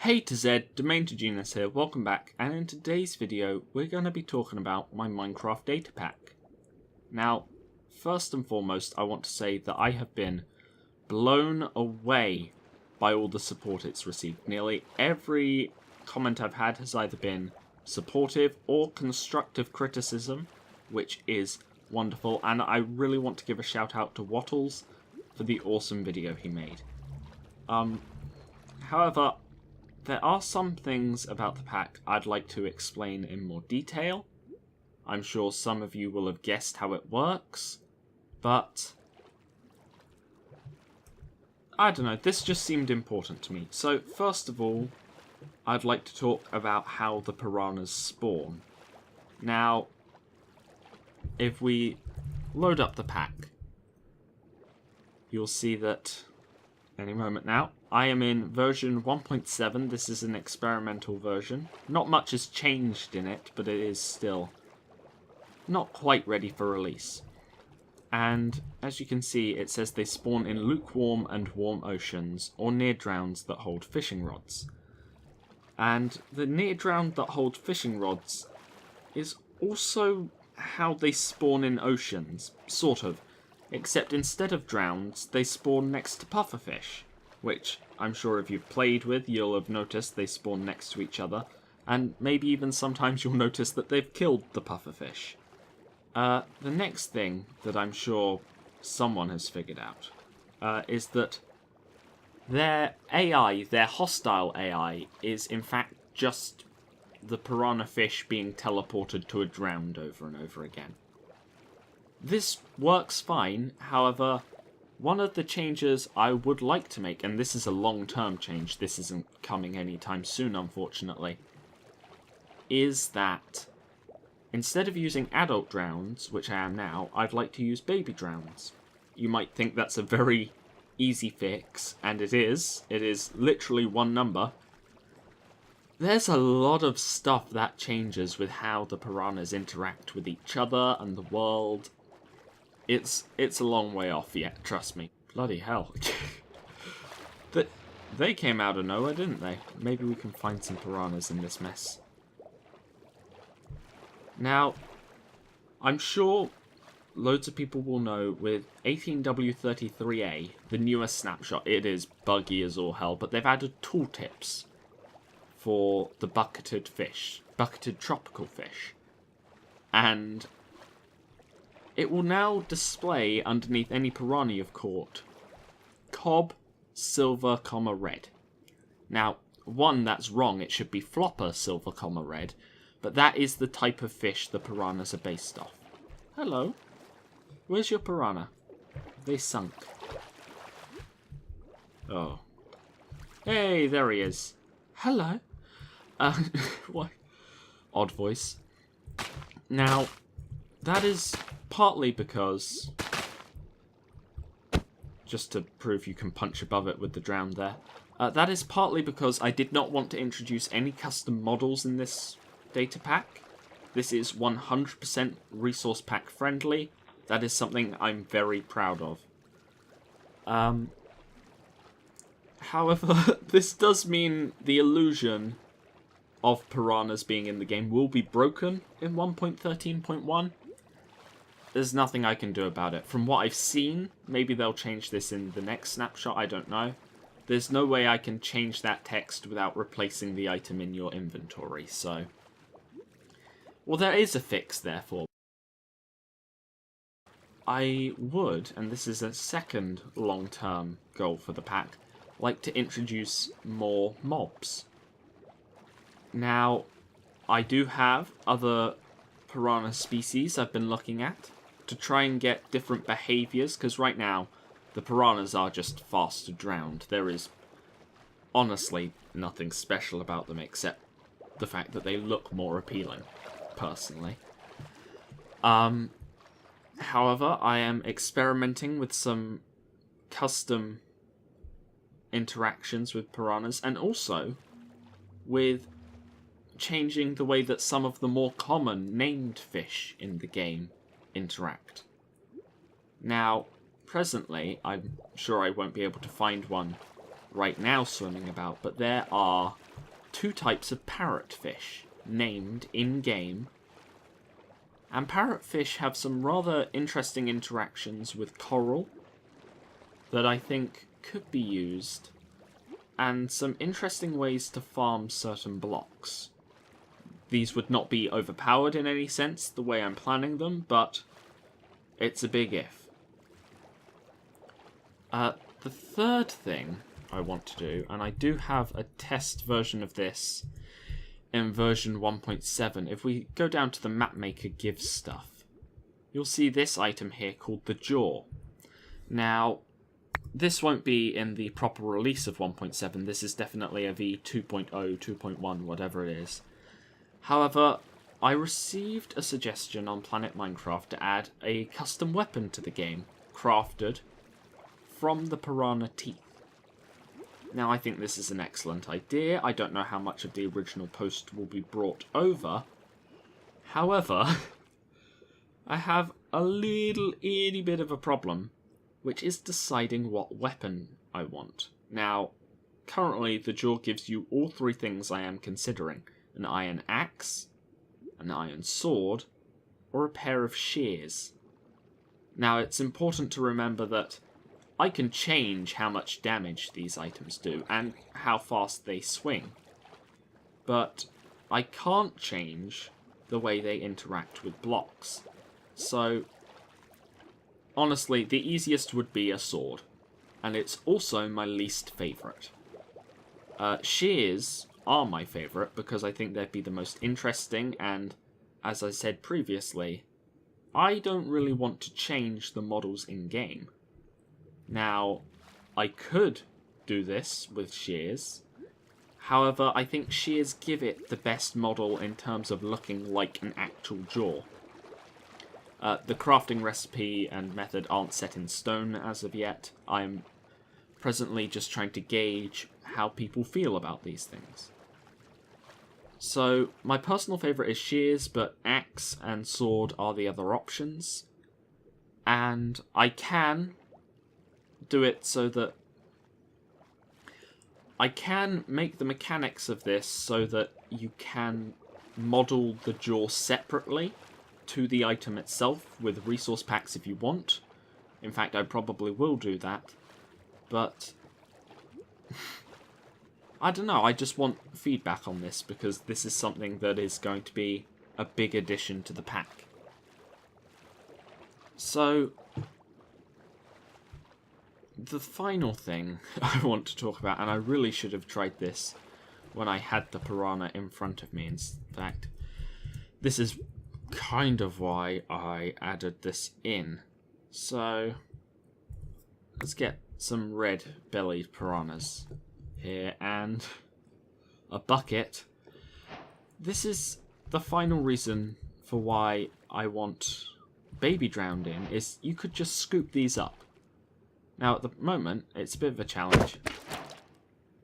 Hey to Z, Domain to Genius here, welcome back, and in today's video we're going to be talking about my Minecraft Datapack. Now, first and foremost I want to say that I have been blown away by all the support it's received. Nearly every comment I've had has either been supportive or constructive criticism, which is wonderful, and I really want to give a shout out to Wattles for the awesome video he made. However, there are some things about the pack I'd like to explain in more detail. I'm sure some of you will have guessed how it works, but I don't know, this just seemed important to me. So first of all, I'd like to talk about how the piranhas spawn. Now, if we load up the pack, you'll see that any moment now, I am in version 1.7. This is an experimental version. Not much has changed in it, but it is still not quite ready for release. And as you can see, it says they spawn in lukewarm and warm oceans, or near drowns that hold fishing rods. And the near drowned that hold fishing rods is also how they spawn in oceans, sort of. Except instead of drowns, they spawn next to pufferfish, which I'm sure if you've played with, you'll have noticed they spawn next to each other, and maybe even sometimes you'll notice that they've killed the pufferfish. The next thing that I'm sure someone has figured out is that their AI, their hostile AI, is in fact just the piranha fish being teleported to a drowned over and over again. This works fine, however, one of the changes I would like to make, and this is a long-term change, this isn't coming anytime soon unfortunately, is that instead of using adult drowns, which I am now, I'd like to use baby drowns. You might think that's a very easy fix, and it is literally one number. There's a lot of stuff that changes with how the piranhas interact with each other and the world. It's a long way off yet, trust me. Bloody hell. They came out of nowhere, didn't they? Maybe we can find some piranhas in this mess. Now, I'm sure loads of people will know with 18W33A, the newest snapshot, it is buggy as all hell, but they've added tooltips for the bucketed fish, bucketed tropical fish. And it will now display underneath any piranha you've caught cob, silver, red. Now, one, that's wrong, it should be flopper, silver, red, but that is the type of fish the piranhas are based off. Hello. Where's your piranha? They sunk. Oh. Hey, there he is. Hello. What? Odd voice. Now, that is partly because, just to prove you can punch above it with the drown there, that is partly because I did not want to introduce any custom models in this data pack. This is 100% resource pack friendly. That is something I'm very proud of. However, this does mean the illusion of piranhas being in the game will be broken in 1.13.1. There's nothing I can do about it. From what I've seen, maybe they'll change this in the next snapshot, I don't know. There's no way I can change that text without replacing the item in your inventory, so... Well, there is a fix, therefore. I would, and this is a second long-term goal for the pack, like to introduce more mobs. Now, I do have other piranha species I've been looking at to try and get different behaviours, because right now the piranhas are just faster drowned. There is honestly nothing special about them except the fact that they look more appealing, personally. However, I am experimenting with some custom interactions with piranhas, and also with changing the way that some of the more common named fish in the game interact. Now, presently, I'm sure I won't be able to find one right now swimming about, but there are 2 types of parrotfish named in-game. And parrotfish have some rather interesting interactions with coral that I think could be used, and some interesting ways to farm certain blocks. These would not be overpowered in any sense the way I'm planning them, but it's a big if. The third thing I want to do, and I do have a test version of this in version 1.7. If we go down to the mapmaker gives stuff, you'll see this item here called the jaw. Now, this won't be in the proper release of 1.7. This is definitely a v2.0, 2.1, whatever it is. However, I received a suggestion on Planet Minecraft to add a custom weapon to the game, crafted from the piranha teeth. Now, I think this is an excellent idea. I don't know how much of the original post will be brought over. However, I have a little itty bit of a problem, which is deciding what weapon I want. Now, currently the jaw gives you all 3 things I am considering: an iron axe, an iron sword, or a pair of shears. Now, it's important to remember that I can change how much damage these items do and how fast they swing, but I can't change the way they interact with blocks. So, honestly, the easiest would be a sword, and it's also my least favourite. Shears are my favourite because I think they'd be the most interesting, and as I said previously, I don't really want to change the models in-game. Now, I could do this with shears. However, I think shears give it the best model in terms of looking like an actual jaw. The crafting recipe and method aren't set in stone as of yet. I'm presently just trying to gauge how people feel about these things. So, my personal favourite is shears, but axe and sword are the other options. And I can do it so that I can make the mechanics of this so that you can model the jaw separately to the item itself with resource packs if you want. In fact, I probably will do that. But I don't know, I just want feedback on this because this is something that is going to be a big addition to the pack. So, the final thing I want to talk about, and I really should have tried this when I had the piranha in front of me. In fact, this is kind of why I added this in. So, let's get some red-bellied piranhas here, and a bucket. This is the final reason for why I want baby drowned in, is you could just scoop these up. Now, at the moment, it's a bit of a challenge.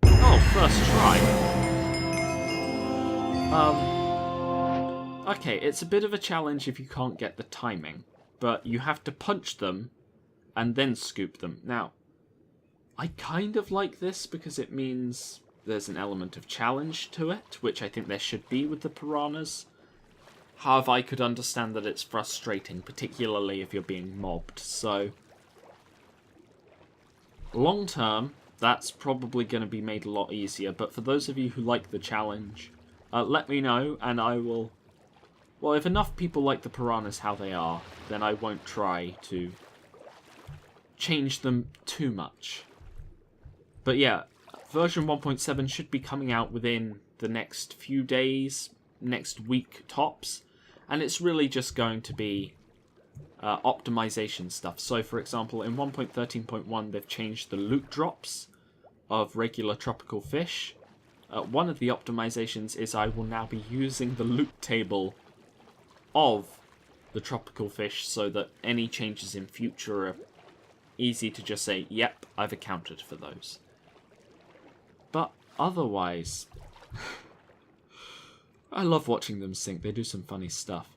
Oh, first try. Okay, it's a bit of a challenge if you can't get the timing, but you have to punch them and then scoop them. Now, I kind of like this because it means there's an element of challenge to it, which I think there should be with the piranhas. However, I could understand that it's frustrating, particularly if you're being mobbed, so long term, that's probably going to be made a lot easier, but for those of you who like the challenge, let me know, and I will... Well, if enough people like the piranhas how they are, then I won't try to change them too much. But yeah, version 1.7 should be coming out within the next few days, next week tops, and it's really just going to be optimization stuff. So, for example, in 1.13.1 they've changed the loot drops of regular tropical fish. One of the optimizations is I will now be using the loot table of the tropical fish so that any changes in future are easy to just say, yep, I've accounted for those. But otherwise, I love watching them sink. They do some funny stuff.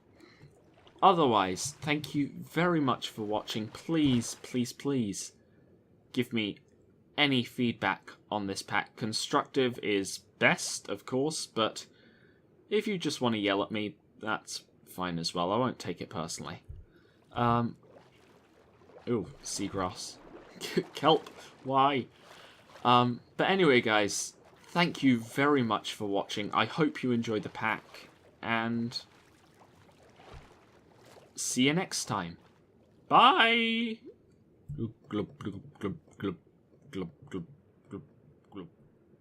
Otherwise, thank you very much for watching. Please, please, please give me any feedback on this pack. Constructive is best, of course, but if you just want to yell at me, that's fine as well. I won't take it personally. Ooh, seagrass. Kelp, why? But anyway, guys, thank you very much for watching. I hope you enjoyed the pack, and see you next time. Bye! Glub, glub, glub, glub, glub, glub.